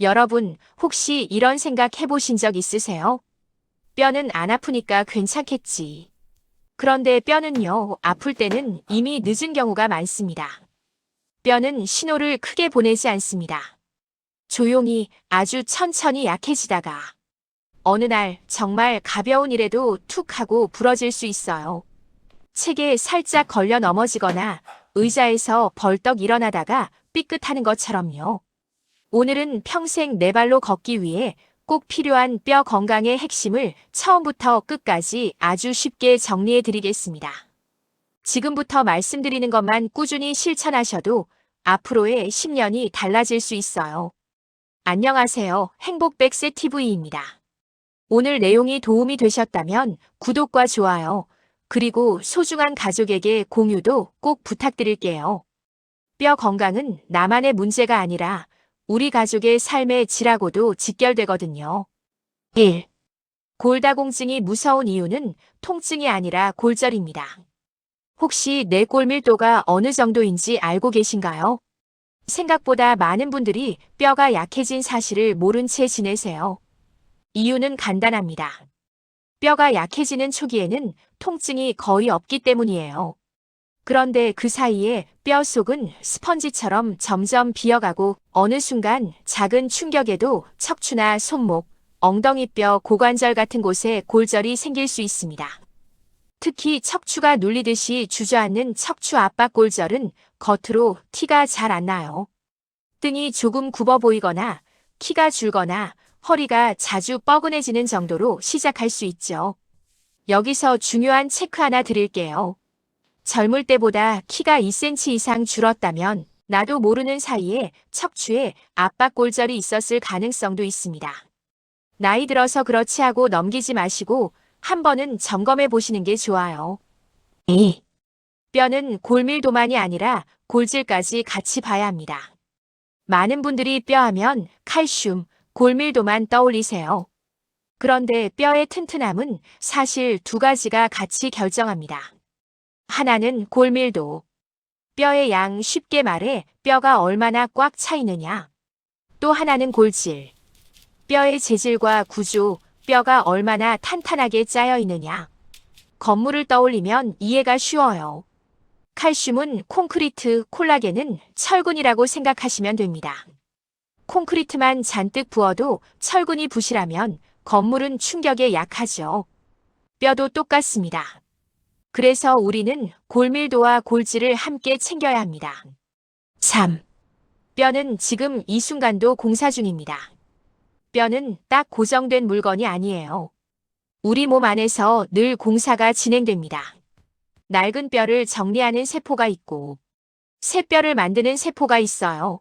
여러분, 혹시 이런 생각 해보신 적 있으세요? 뼈는 안 아프니까 괜찮겠지. 그런데 뼈는요, 아플 때는 이미 늦은 경우가 많습니다. 뼈는 신호를 크게 보내지 않습니다. 조용히 아주 천천히 약해지다가 어느 날 정말 가벼운 일에도 툭 하고 부러질 수 있어요. 책에 살짝 걸려 넘어지거나 의자에서 벌떡 일어나다가 삐끗하는 것처럼요. 오늘은 평생 네 발로 걷기 위해 꼭 필요한 뼈 건강의 핵심을 처음부터 끝까지 아주 쉽게 정리해 드리겠습니다. 지금부터 말씀드리는 것만 꾸준히 실천하셔도 앞으로의 10년이 달라질 수 있어요. 안녕하세요. 행복백세TV입니다. 오늘 내용이 도움이 되셨다면 구독과 좋아요, 그리고 소중한 가족에게 공유도 꼭 부탁드릴게요. 뼈 건강은 나만의 문제가 아니라 우리 가족의 삶의 질하고도 직결되거든요. 1. 골다공증이 무서운 이유는 통증이 아니라 골절입니다. 혹시 내 골 밀도가 어느 정도인지 알고 계신가요? 생각보다 많은 분들이 뼈가 약해진 사실을 모른 채 지내세요. 이유는 간단합니다. 뼈가 약해지는 초기에는 통증이 거의 없기 때문이에요. 그런데 그 사이에 뼈 속은 스펀지처럼 점점 비어가고 어느 순간 작은 충격에도 척추나 손목, 엉덩이뼈, 고관절 같은 곳에 골절이 생길 수 있습니다. 특히 척추가 눌리듯이 주저앉는 척추 압박 골절은 겉으로 티가 잘 안 나요. 등이 조금 굽어 보이거나 키가 줄거나 허리가 자주 뻐근해지는 정도로 시작할 수 있죠. 여기서 중요한 체크 하나 드릴게요. 젊을 때보다 키가 2cm 이상 줄었다면 나도 모르는 사이에 척추에 압박골절이 있었을 가능성도 있습니다. 나이 들어서 그렇지 하고 넘기지 마시고 한 번은 점검해 보시는 게 좋아요. 2. 뼈는 골밀도만이 아니라 골질까지 같이 봐야 합니다. 많은 분들이 뼈 하면 칼슘, 골밀도만 떠올리세요. 그런데 뼈의 튼튼함은 사실 두 가지가 같이 결정합니다. 하나는 골밀도. 뼈의 양, 쉽게 말해 뼈가 얼마나 꽉 차 있느냐. 또 하나는 골질. 뼈의 재질과 구조, 뼈가 얼마나 탄탄하게 짜여 있느냐. 건물을 떠올리면 이해가 쉬워요. 칼슘은 콘크리트, 콜라겐은 철근이라고 생각하시면 됩니다. 콘크리트만 잔뜩 부어도 철근이 부실하면 건물은 충격에 약하죠. 뼈도 똑같습니다. 그래서 우리는 골밀도와 골질을 함께 챙겨야 합니다. 3. 뼈는 지금 이 순간도 공사 중입니다. 뼈는 딱 고정된 물건이 아니에요. 우리 몸 안에서 늘 공사가 진행됩니다. 낡은 뼈를 정리하는 세포가 있고 새 뼈를 만드는 세포가 있어요.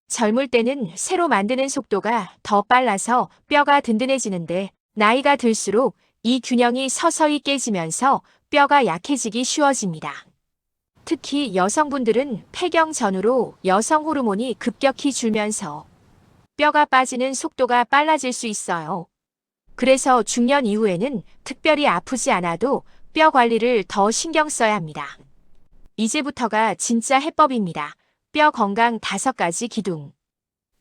젊을 때는 새로 만드는 속도가 더 빨라서 뼈가 든든해지는데 나이가 들수록 이 균형이 서서히 깨지면서 뼈가 약해지기 쉬워집니다. 특히 여성분들은 폐경 전후로 여성 호르몬이 급격히 줄면서 뼈가 빠지는 속도가 빨라질 수 있어요. 그래서 중년 이후에는 특별히 아프지 않아도 뼈 관리를 더 신경 써야 합니다. 이제부터가 진짜 해법입니다. 뼈 건강 5가지 기둥.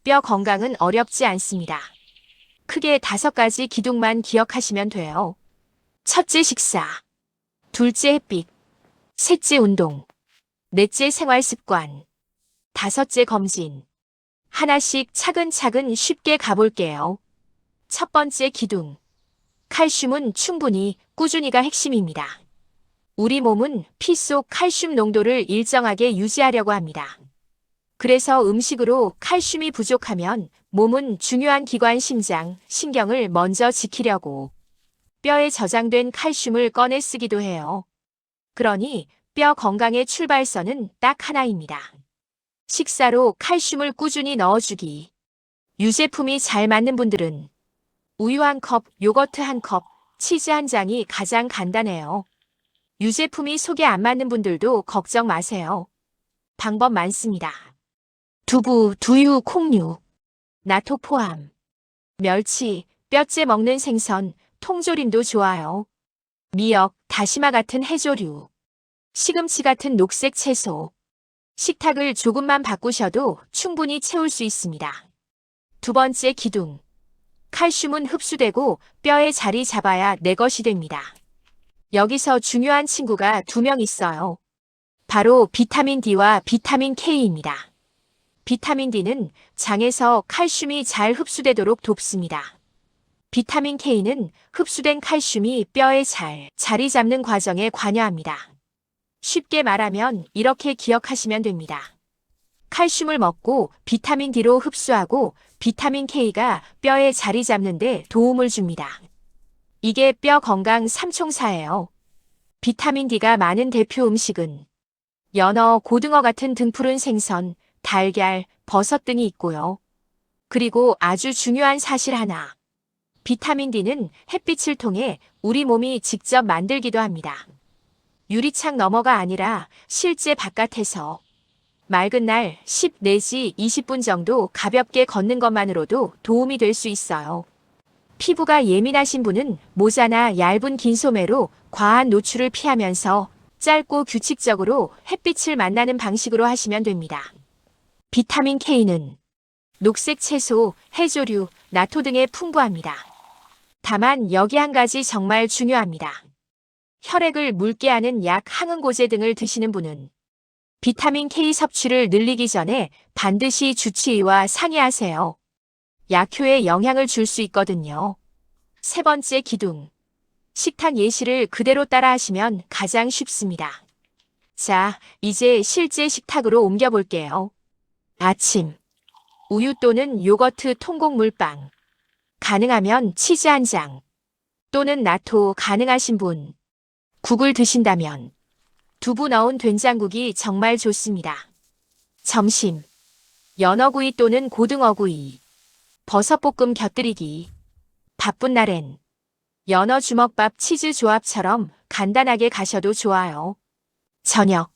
뼈 건강은 어렵지 않습니다. 크게 5가지 기둥만 기억하시면 돼요. 첫째 식사, 둘째 햇빛, 셋째 운동, 넷째 생활 습관, 다섯째 검진. 하나씩 차근차근 쉽게 가볼게요. 첫 번째 기둥. 칼슘은 충분히, 꾸준히가 핵심입니다. 우리 몸은 피 속 칼슘 농도를 일정하게 유지하려고 합니다. 그래서 음식으로 칼슘이 부족하면 몸은 중요한 기관 심장, 신경을 먼저 지키려고 뼈에 저장된 칼슘을 꺼내 쓰기도 해요. 그러니 뼈 건강의 출발선은 딱 하나입니다. 식사로 칼슘을 꾸준히 넣어주기. 유제품이 잘 맞는 분들은 우유 1컵, 요거트 1컵, 치즈 1장이 가장 간단해요. 유제품이 속에 안 맞는 분들도 걱정 마세요. 방법 많습니다. 두부, 두유, 콩류, 나토 포함, 멸치, 뼈째 먹는 생선, 통조림도 좋아요. 미역, 다시마 같은 해조류, 시금치 같은 녹색 채소. 식탁을 조금만 바꾸셔도 충분히 채울 수 있습니다. 두 번째 기둥. 칼슘은 흡수되고 뼈에 자리 잡아야 내 것이 됩니다. 여기서 중요한 친구가 두 명 있어요. 바로 비타민 D와 비타민 K입니다. 비타민 D는 장에서 칼슘이 잘 흡수되도록 돕습니다. 비타민 K는 흡수된 칼슘이 뼈에 잘 자리 잡는 과정에 관여합니다. 쉽게 말하면 이렇게 기억하시면 됩니다. 칼슘을 먹고 비타민 D로 흡수하고 비타민 K가 뼈에 자리 잡는 데 도움을 줍니다. 이게 뼈 건강 삼총사예요. 비타민 D가 많은 대표 음식은 연어, 고등어 같은 등푸른 생선, 달걀, 버섯 등이 있고요. 그리고 아주 중요한 사실 하나. 비타민 D는 햇빛을 통해 우리 몸이 직접 만들기도 합니다. 유리창 너머가 아니라 실제 바깥에서 맑은 날 10 내지 20분 정도 가볍게 걷는 것만으로도 도움이 될 수 있어요. 피부가 예민하신 분은 모자나 얇은 긴 소매로 과한 노출을 피하면서 짧고 규칙적으로 햇빛을 만나는 방식으로 하시면 됩니다. 비타민 K는 녹색 채소, 해조류, 나토 등에 풍부합니다. 다만 여기 한 가지 정말 중요합니다. 혈액을 묽게 하는 약 항응고제 등을 드시는 분은 비타민 K 섭취를 늘리기 전에 반드시 주치의와 상의하세요. 약효에 영향을 줄 수 있거든요. 세 번째 기둥. 식탁 예시를 그대로 따라하시면 가장 쉽습니다. 자, 이제 실제 식탁으로 옮겨볼게요. 아침. 우유 또는 요거트 통곡 물빵. 가능하면 치즈 한 장. 또는 나토 가능하신 분. 국을 드신다면 두부 넣은 된장국이 정말 좋습니다. 점심. 연어구이 또는 고등어구이. 버섯볶음 곁들이기. 바쁜 날엔 연어 주먹밥 치즈 조합처럼 간단하게 가셔도 좋아요. 저녁.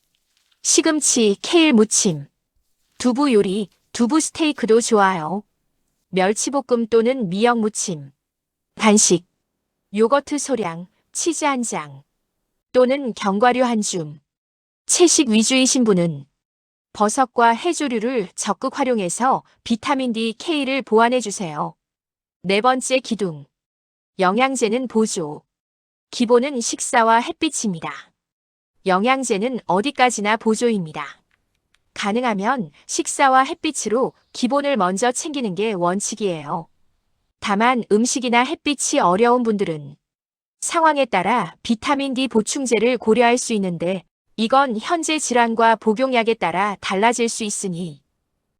시금치, 케일 무침. 두부 요리, 두부 스테이크도 좋아요. 멸치볶음 또는 미역 무침. 간식. 요거트 소량, 치즈 한 장. 또는 견과류 한 줌. 채식 위주이신 분은 버섯과 해조류를 적극 활용해서 비타민 D, K를 보완해 주세요. 네 번째 기둥. 영양제는 보조. 기본은 식사와 햇빛입니다. 영양제는 어디까지나 보조입니다. 가능하면 식사와 햇빛으로 기본을 먼저 챙기는 게 원칙이에요. 다만 음식이나 햇빛이 어려운 분들은 상황에 따라 비타민 D 보충제를 고려할 수 있는데 이건 현재 질환과 복용약에 따라 달라질 수 있으니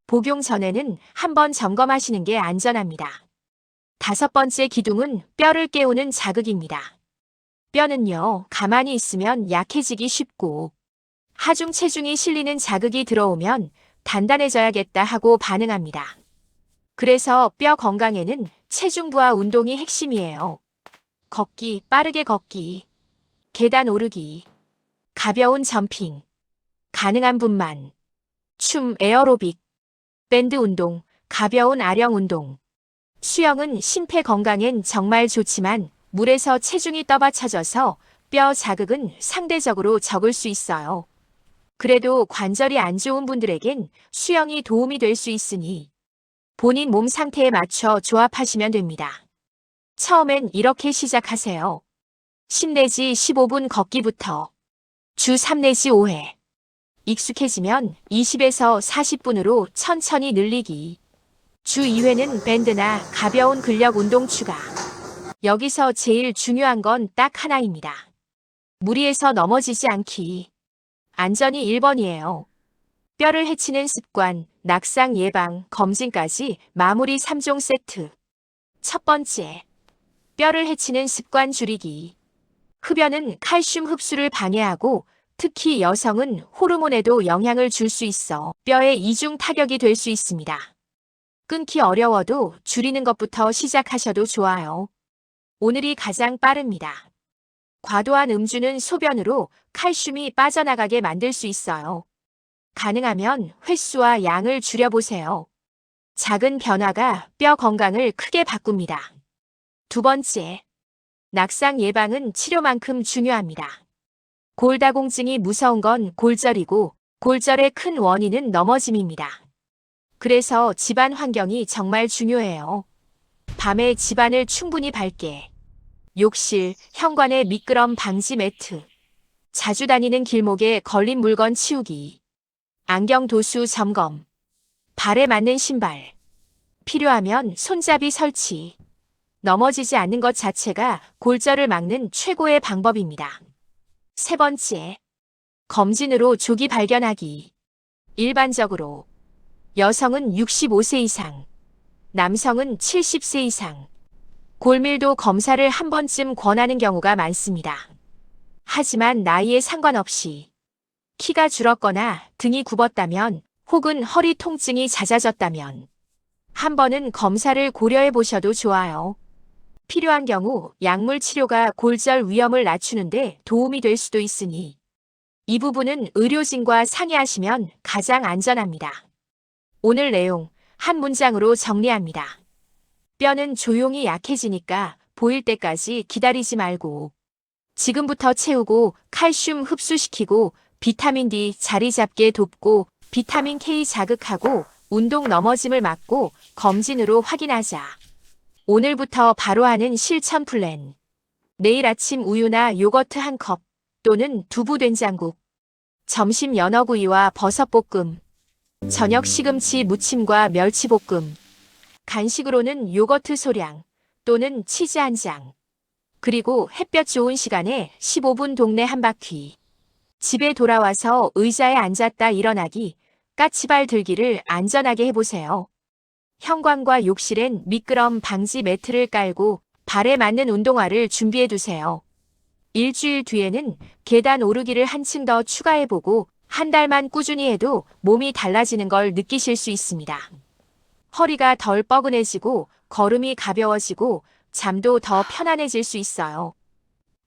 복용 전에는 한번 점검하시는 게 안전합니다. 다섯 번째 기둥은 뼈를 깨우는 자극입니다. 뼈는요, 가만히 있으면 약해지기 쉽고 하중 체중이 실리는 자극이 들어오면 단단해져야겠다 하고 반응합니다. 그래서 뼈 건강에는 체중부하 운동이 핵심이에요. 걷기, 빠르게 걷기, 계단 오르기, 가벼운 점핑, 가능한 분만, 춤, 에어로빅, 밴드 운동, 가벼운 아령 운동. 수영은 심폐 건강엔 정말 좋지만 물에서 체중이 떠받쳐져서 뼈 자극은 상대적으로 적을 수 있어요. 그래도 관절이 안 좋은 분들에겐 수영이 도움이 될 수 있으니 본인 몸 상태에 맞춰 조합하시면 됩니다. 처음엔 이렇게 시작하세요. 10 내지 15분 걷기부터 주 3 내지 5회. 익숙해지면 20에서 40분으로 천천히 늘리기. 주 2회는 밴드나 가벼운 근력 운동 추가. 여기서 제일 중요한 건 딱 하나입니다. 무리해서 넘어지지 않기. 안전이 1번이에요. 뼈를 해치는 습관, 낙상 예방, 검진까지 마무리 3종 세트. 첫 번째, 뼈를 해치는 습관 줄이기. 흡연은 칼슘 흡수를 방해하고 특히 여성은 호르몬에도 영향을 줄 수 있어 뼈에 이중 타격이 될 수 있습니다. 끊기 어려워도 줄이는 것부터 시작하셔도 좋아요. 오늘이 가장 빠릅니다. 과도한 음주는 소변으로 칼슘이 빠져나가게 만들 수 있어요. 가능하면 횟수와 양을 줄여보세요. 작은 변화가 뼈 건강을 크게 바꿉니다. 두 번째, 낙상 예방은 치료만큼 중요합니다. 골다공증이 무서운 건 골절이고 골절의 큰 원인은 넘어짐입니다. 그래서 집안 환경이 정말 중요해요. 밤에 집안을 충분히 밝게. 욕실, 현관에 미끄럼 방지 매트. 자주 다니는 길목에 걸린 물건 치우기. 안경 도수 점검. 발에 맞는 신발. 필요하면 손잡이 설치. 넘어지지 않는 것 자체가 골절을 막는 최고의 방법입니다. 세 번째, 검진으로 조기 발견하기. 일반적으로 여성은 65세 이상, 남성은 70세 이상, 골밀도 검사를 한 번쯤 권하는 경우가 많습니다. 하지만 나이에 상관없이 키가 줄었거나 등이 굽었다면 혹은 허리 통증이 잦아졌다면 한 번은 검사를 고려해 보셔도 좋아요. 필요한 경우 약물 치료가 골절 위험을 낮추는데 도움이 될 수도 있으니 이 부분은 의료진과 상의하시면 가장 안전합니다. 오늘 내용 한 문장으로 정리합니다. 뼈는 조용히 약해지니까 보일 때까지 기다리지 말고 지금부터 채우고 칼슘 흡수시키고 비타민 D 자리 잡게 돕고 비타민 K 자극하고 운동 넘어짐을 막고 검진으로 확인하자. 오늘부터 바로 하는 실천 플랜. 내일 아침 우유나 요거트 한 컵 또는 두부 된장국. 점심 연어구이와 버섯볶음. 저녁 시금치 무침과 멸치볶음. 간식으로는 요거트 소량 또는 치즈 한 장. 그리고 햇볕 좋은 시간에 15분 동네 한 바퀴. 집에 돌아와서 의자에 앉았다 일어나기, 까치발 들기를 안전하게 해보세요. 현관과 욕실엔 미끄럼 방지 매트를 깔고 발에 맞는 운동화를 준비해두세요. 일주일 뒤에는 계단 오르기를 한층 더 추가해보고 한 달만 꾸준히 해도 몸이 달라지는 걸 느끼실 수 있습니다. 허리가 덜 뻐근해지고 걸음이 가벼워지고 잠도 더 편안해질 수 있어요.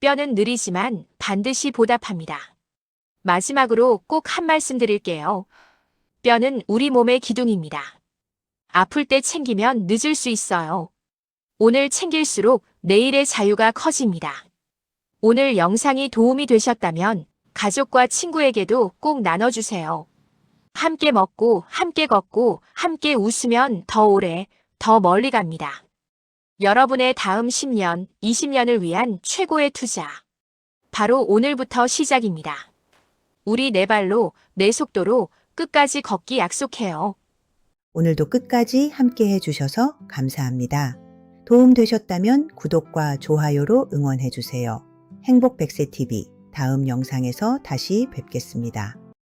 뼈는 느리지만 반드시 보답합니다. 마지막으로 꼭 한 말씀 드릴게요. 뼈는 우리 몸의 기둥입니다. 아플 때 챙기면 늦을 수 있어요. 오늘 챙길수록 내일의 자유가 커집니다. 오늘 영상이 도움이 되셨다면 가족과 친구에게도 꼭 나눠주세요. 함께 먹고, 함께 걷고, 함께 웃으면 더 오래, 더 멀리 갑니다. 여러분의 다음 10년, 20년을 위한 최고의 투자. 바로 오늘부터 시작입니다. 우리 내 발로, 내 속도로 끝까지 걷기 약속해요. 오늘도 끝까지 함께 해주셔서 감사합니다. 도움되셨다면 구독과 좋아요로 응원해주세요. 행복100세TV 다음 영상에서 다시 뵙겠습니다.